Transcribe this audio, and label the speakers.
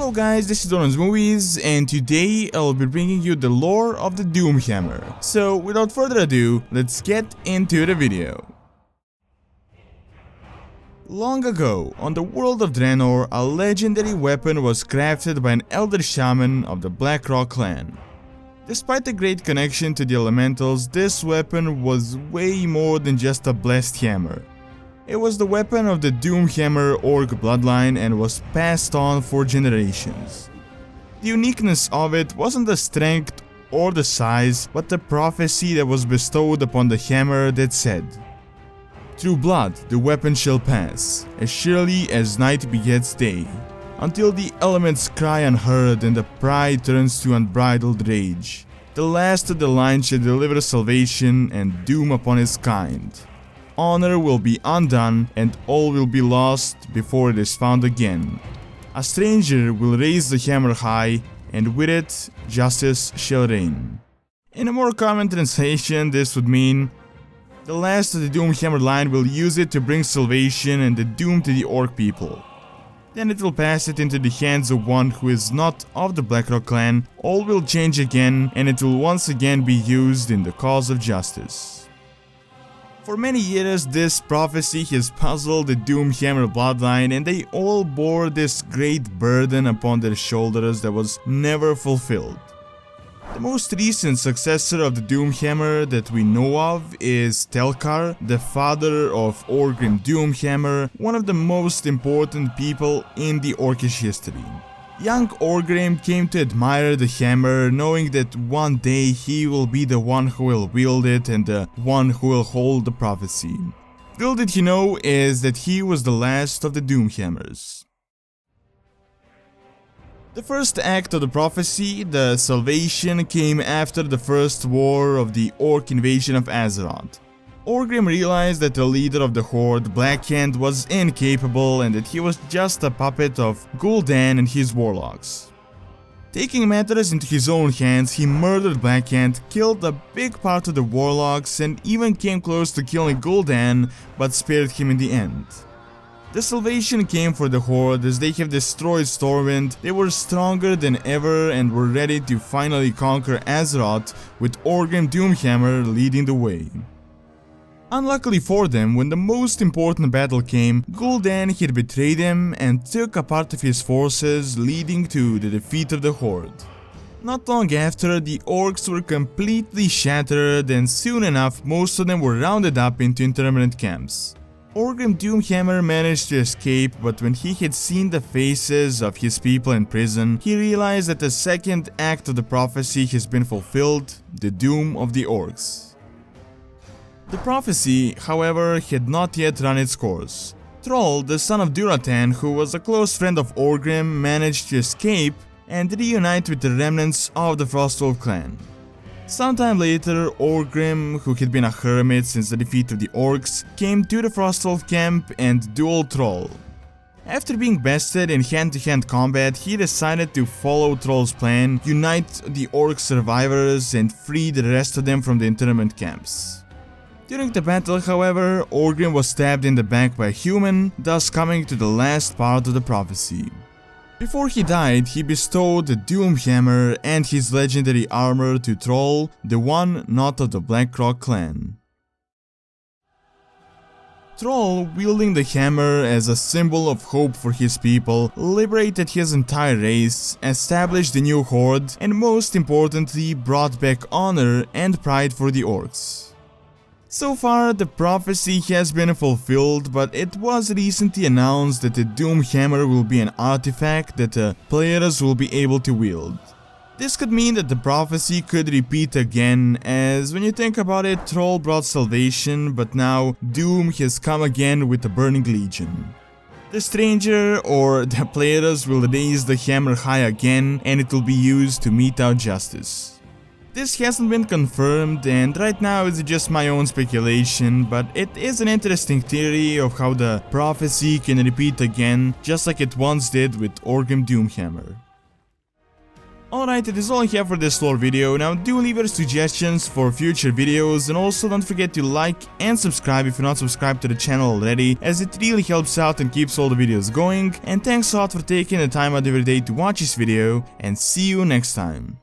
Speaker 1: Hello guys, this is Orgrim's Movies, and today I'll be bringing you the lore of the Doomhammer. So without further ado, let's get into the video. Long ago, on the world of Draenor, a legendary weapon was crafted by an elder shaman of the Blackrock clan. Despite the great connection to the elementals, this weapon was way more than just a blessed hammer. It was the weapon of the Doomhammer Orc bloodline and was passed on for generations. The uniqueness of it wasn't the strength or the size, but the prophecy that was bestowed upon the hammer that said, "Through blood the weapon shall pass, as surely as night begets day, until the elements cry unheard and the pride turns to unbridled rage. The last of the line shall deliver salvation and doom upon his kind. Honor will be undone and all will be lost before it is found again. A stranger will raise the hammer high, and with it justice shall reign." In a more common translation, this would mean, the last of the Doomhammer line will use it to bring salvation and the doom to the Orc people. Then it will pass it into the hands of one who is not of the Blackrock clan, all will change again, and it will once again be used in the cause of justice. For many years, this prophecy has puzzled the Doomhammer bloodline, and they all bore this great burden upon their shoulders that was never fulfilled. The most recent successor of the Doomhammer that we know of is Telkar, the father of Orgrim Doomhammer, one of the most important people in the Orcish history. Young Orgrim came to admire the hammer, knowing that one day he will be the one who will wield it and the one who will hold the prophecy. Little did he know is that he was the last of the Doomhammers. The first act of the prophecy, the salvation, came after the first war of the Orc invasion of Azeroth. Orgrim realized that the leader of the horde, Blackhand, was incapable and that he was just a puppet of Gul'dan and his warlocks. Taking matters into his own hands, he murdered Blackhand, killed a big part of the warlocks, and even came close to killing Gul'dan, but spared him in the end. The salvation came for the horde as they have destroyed Stormwind. They were stronger than ever and were ready to finally conquer Azeroth, with Orgrim Doomhammer leading the way. Unluckily for them, when the most important battle came, Gul'dan had betrayed him and took a part of his forces, leading to the defeat of the horde. Not long after, the orcs were completely shattered, and soon enough most of them were rounded up into interment camps. Orgrim Doomhammer managed to escape, but when he had seen the faces of his people in prison, he realized that the second act of the prophecy has been fulfilled, the doom of the orcs. The prophecy, however, had not yet run its course. Thrall, the son of Duratan, who was a close friend of Orgrim, managed to escape and reunite with the remnants of the Frostwolf clan. Sometime later, Orgrim, who had been a hermit since the defeat of the orcs, came to the Frostwolf camp and dueled Thrall. After being bested in hand-to-hand combat, he decided to follow Thrall's plan, unite the orc survivors and free the rest of them from the internment camps. During the battle, however, Orgrim was stabbed in the back by a human, thus coming to the last part of the prophecy. Before he died, he bestowed the Doomhammer and his legendary armor to Thrall, the one not of the Blackrock clan. Thrall, wielding the hammer as a symbol of hope for his people, liberated his entire race, established the new horde, and most importantly, brought back honor and pride for the orcs. So far, the prophecy has been fulfilled, but it was recently announced that the Doomhammer will be an artifact that the players will be able to wield. This could mean that the prophecy could repeat again, as when you think about it, Thrall brought salvation, but now Doom has come again with the Burning Legion. The stranger or the players will raise the hammer high again, and it will be used to mete out justice. This hasn't been confirmed, and right now it's just my own speculation, but it is an interesting theory of how the prophecy can repeat again, just like it once did with Orgrim Doomhammer. Alright, that is all I have for this lore video. Now do leave your suggestions for future videos, and also don't forget to like and subscribe if you're not subscribed to the channel already, as it really helps out and keeps all the videos going. And thanks a lot for taking the time out of your day to watch this video, and see you next time.